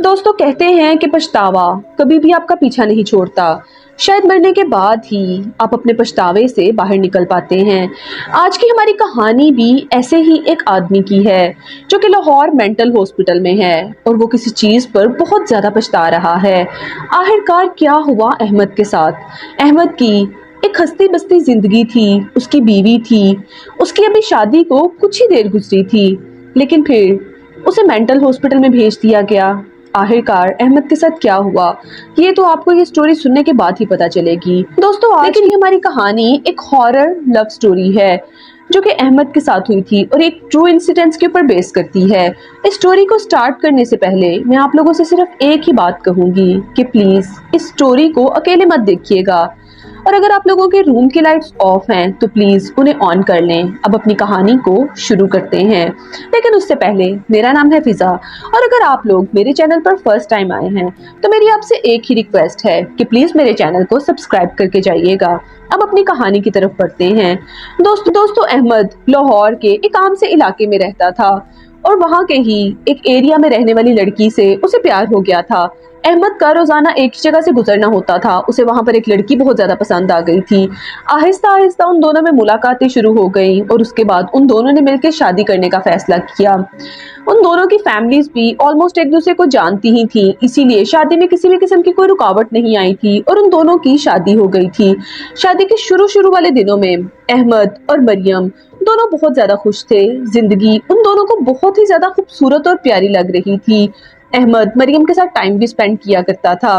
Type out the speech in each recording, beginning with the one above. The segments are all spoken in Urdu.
دوستوں کہتے ہیں کہ پچھتاوا کبھی بھی آپ کا پیچھا نہیں چھوڑتا، شاید مرنے کے بعد ہی آپ اپنے پچھتاوے سے باہر نکل پاتے ہیں۔ آج کی ہماری کہانی بھی ایسے ہی ایک آدمی کی ہے جو کہ لاہور مینٹل ہاسپٹل میں ہے اور وہ کسی چیز پر بہت زیادہ پچھتا رہا ہے۔ آخرکار کیا ہوا احمد کے ساتھ؟ احمد کی ایک ہستی بستی زندگی تھی، اس کی بیوی تھی، اس کی ابھی شادی کو کچھ ہی دیر گزری تھی، لیکن پھر اسے مینٹل ہاسپٹل میں بھیج دیا گیا۔ آخرکار احمد کے ساتھ کیا ہوا، یہ تو آپ کو یہ سٹوری سننے کے بعد ہی پتا چلے گی۔ دوستو آج کی ہماری کہانی ایک ہارر لو سٹوری ہے جو کہ احمد کے ساتھ ہوئی تھی اور ایک ٹرو انسیڈنٹس کے اوپر بیس کرتی ہے۔ اس سٹوری کو سٹارٹ کرنے سے پہلے میں آپ لوگوں سے صرف ایک ہی بات کہوں گی کہ پلیز اس سٹوری کو اکیلے مت دیکھیے گا، اور اگر آپ لوگوں کے روم کی لائٹس آف ہیں تو پلیز انہیں آن کر لیں۔ اب اپنی کہانی کو شروع کرتے ہیں، لیکن اس سے پہلے میرا نام ہے فضا، اور اگر آپ لوگ میرے چینل پر فرسٹ ٹائم آئے ہیں تو میری آپ سے ایک ہی ریکویسٹ ہے کہ پلیز میرے چینل کو سبسکرائب کر کے جائیے گا۔ اب اپنی کہانی کی طرف بڑھتے ہیں۔ دوستو احمد لاہور کے ایک عام سے علاقے میں رہتا تھا اور وہاں کے ہی ایک ایریا میں رہنے والی لڑکی سے اسے پیار ہو گیا تھا۔ احمد کا روزانہ ایک جگہ سے گزرنا ہوتا تھا، اسے وہاں پر ایک لڑکی بہت زیادہ پسند آ گئی تھی۔ آہستہ آہستہ ان دونوں میں ملاقاتیں شروع ہو گئیں اور اس کے بعد ان دونوں نے مل کے شادی کرنے کا فیصلہ کیا۔ ان دونوں کی فیملیز بھی آلموسٹ ایک دوسرے کو جانتی ہی تھی، اسی لیے شادی میں کسی بھی قسم کی کوئی رکاوٹ نہیں آئی تھی اور ان دونوں کی شادی ہو گئی تھی۔ شادی کے شروع والے دنوں میں احمد اور مریم دونوں بہت زیادہ خوش تھے۔ زندگی ان دونوں کو بہت ہی زیادہ خوبصورت اور پیاری لگ رہی تھی۔ احمد مریم کے ساتھ ٹائم بھی سپینڈ کیا کرتا تھا،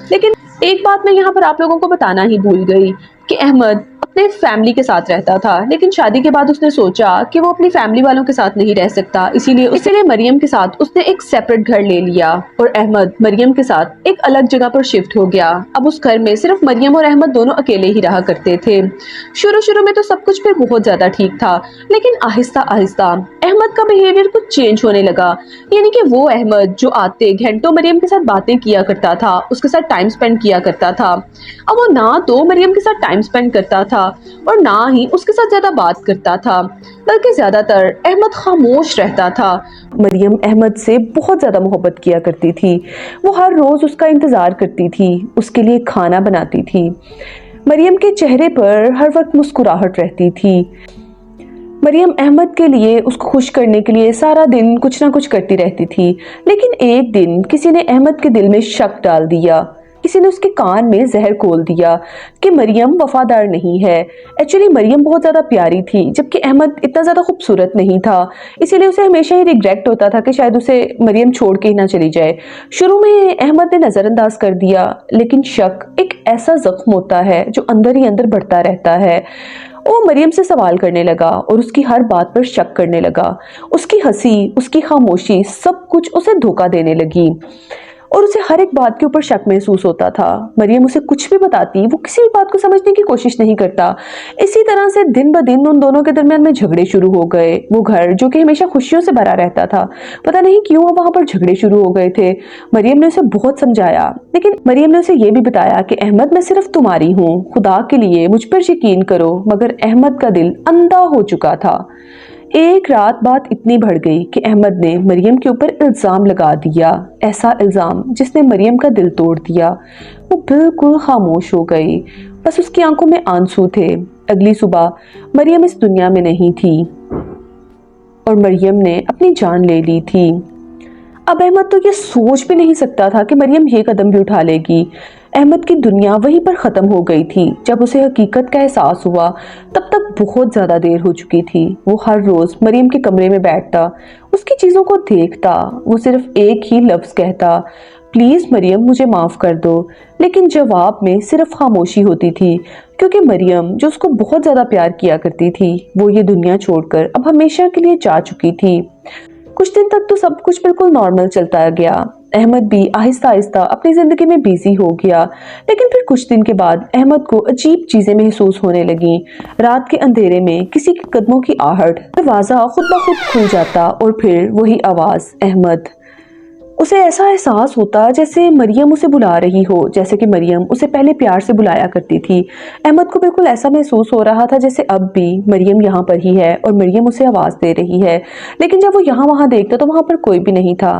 لیکن ایک بات میں یہاں پر آپ لوگوں کو بتانا ہی بھول گئی کہ احمد اپنے فیملی کے ساتھ رہتا تھا، لیکن شادی کے بعد اس نے سوچا کہ وہ اپنی فیملی والوں کے ساتھ نہیں رہ سکتا، اسی لیے مریم کے ساتھ اس نے ایک سیپریٹ گھر لے لیا اور احمد مریم کے ساتھ ایک الگ جگہ پر شفٹ ہو گیا۔ اب اس گھر میں صرف مریم اور احمد دونوں اکیلے ہی رہا کرتے تھے۔ شروع میں تو سب کچھ پھر بہت زیادہ ٹھیک تھا، لیکن آہستہ آہستہ احمد کا بیہیویئر کچھ چینج ہونے لگا، یعنی کہ وہ احمد جو آتے گھنٹوں مریم کے ساتھ باتیں کیا کرتا تھا، اس کے ساتھ ٹائم سپینڈ کیا کرتا تھا، اب وہ نہ تو مریم کے ساتھ ٹائم سپینڈ کرتا تھا اور نہ ہی اس کے ساتھ زیادہ بات کرتا تھا، بلکہ زیادہ تر احمد خاموش رہتا تھا۔ مریم احمد سے بہت زیادہ محبت کیا کرتی تھی، وہ ہر روز اس کا انتظار کرتی تھی، اس کے لیے کھانا بناتی تھی۔ مریم کے چہرے پر ہر وقت مسکراہٹ رہتی تھی۔ مریم احمد کے لیے اس کو خوش کرنے کے لیے سارا دن کچھ نہ کچھ کرتی رہتی تھی، لیکن ایک دن کسی نے احمد کے دل میں شک ڈال دیا، کسی نے اس کے کان میں زہر گھول دیا کہ مریم وفادار نہیں ہے۔ ایکچولی مریم بہت زیادہ پیاری تھی، جبکہ احمد اتنا زیادہ خوبصورت نہیں تھا، اسی لیے اسے ہمیشہ ہی ریگریٹ ہوتا تھا کہ شاید اسے مریم چھوڑ کے ہی نہ چلی جائے۔ شروع میں احمد نے نظر انداز کر دیا، لیکن شک ایک ایسا زخم ہوتا ہے جو اندر ہی اندر بڑھتا رہتا ہے۔ وہ مریم سے سوال کرنے لگا اور اس کی ہر بات پر شک کرنے لگا۔ اس کی ہنسی، اس کی خاموشی، سب کچھ اسے دھوکہ دینے لگی اور اسے ہر ایک بات کے اوپر شک محسوس ہوتا تھا۔ مریم اسے کچھ بھی بتاتی، وہ کسی بھی بات کو سمجھنے کی کوشش نہیں کرتا۔ اسی طرح سے دن بدن ان دونوں کے درمیان میں جھگڑے شروع ہو گئے۔ وہ گھر جو کہ ہمیشہ خوشیوں سے بھرا رہتا تھا، پتہ نہیں کیوں وہاں پر جھگڑے شروع ہو گئے تھے۔ مریم نے اسے بہت سمجھایا، لیکن مریم نے اسے یہ بھی بتایا کہ احمد میں صرف تمہاری ہوں، خدا کے لیے مجھ پر یقین کرو، مگر احمد کا دل اندھا ہو چکا تھا۔ ایک رات بات اتنی بڑھ گئی کہ احمد نے مریم کے اوپر الزام لگا دیا، ایسا الزام جس نے مریم کا دل توڑ دیا۔ وہ بالکل خاموش ہو گئی، بس اس کی آنکھوں میں آنسو تھے۔ اگلی صبح مریم اس دنیا میں نہیں تھی اور مریم نے اپنی جان لے لی تھی۔ اب احمد تو یہ سوچ بھی نہیں سکتا تھا کہ مریم یہ قدم بھی اٹھا لے گی۔ احمد کی دنیا وہیں پر ختم ہو گئی تھی۔ جب اسے حقیقت کا احساس ہوا تب تک بہت زیادہ دیر ہو چکی تھی۔ وہ ہر روز مریم کے کمرے میں بیٹھتا، اس کی چیزوں کو دیکھتا، وہ صرف ایک ہی لفظ کہتا، پلیز مریم مجھے معاف کر دو، لیکن جواب میں صرف خاموشی ہوتی تھی، کیونکہ مریم جو اس کو بہت زیادہ پیار کیا کرتی تھی وہ یہ دنیا چھوڑ کر اب ہمیشہ کے لیے جا چکی تھی۔ کچھ دن تک تو سب کچھ بالکل نارمل چلتا گیا۔ احمد بھی آہستہ آہستہ اپنی زندگی میں بیزی ہو گیا، لیکن پھر کچھ دن کے بعد احمد کو عجیب چیزیں محسوس ہونے لگیں۔ رات کے اندھیرے میں کسی کے قدموں کی آہٹ، دروازہ خود بخود کھل جاتا اور پھر وہی آواز، احمد۔ اسے ایسا احساس ہوتا جیسے مریم اسے بلا رہی ہو، جیسے کہ مریم اسے پہلے پیار سے بلایا کرتی تھی۔ احمد کو بالکل ایسا محسوس ہو رہا تھا جیسے اب بھی مریم یہاں پر ہی ہے اور مریم اسے آواز دے رہی ہے، لیکن جب وہ یہاں وہاں دیکھتا تو وہاں پر کوئی بھی نہیں تھا۔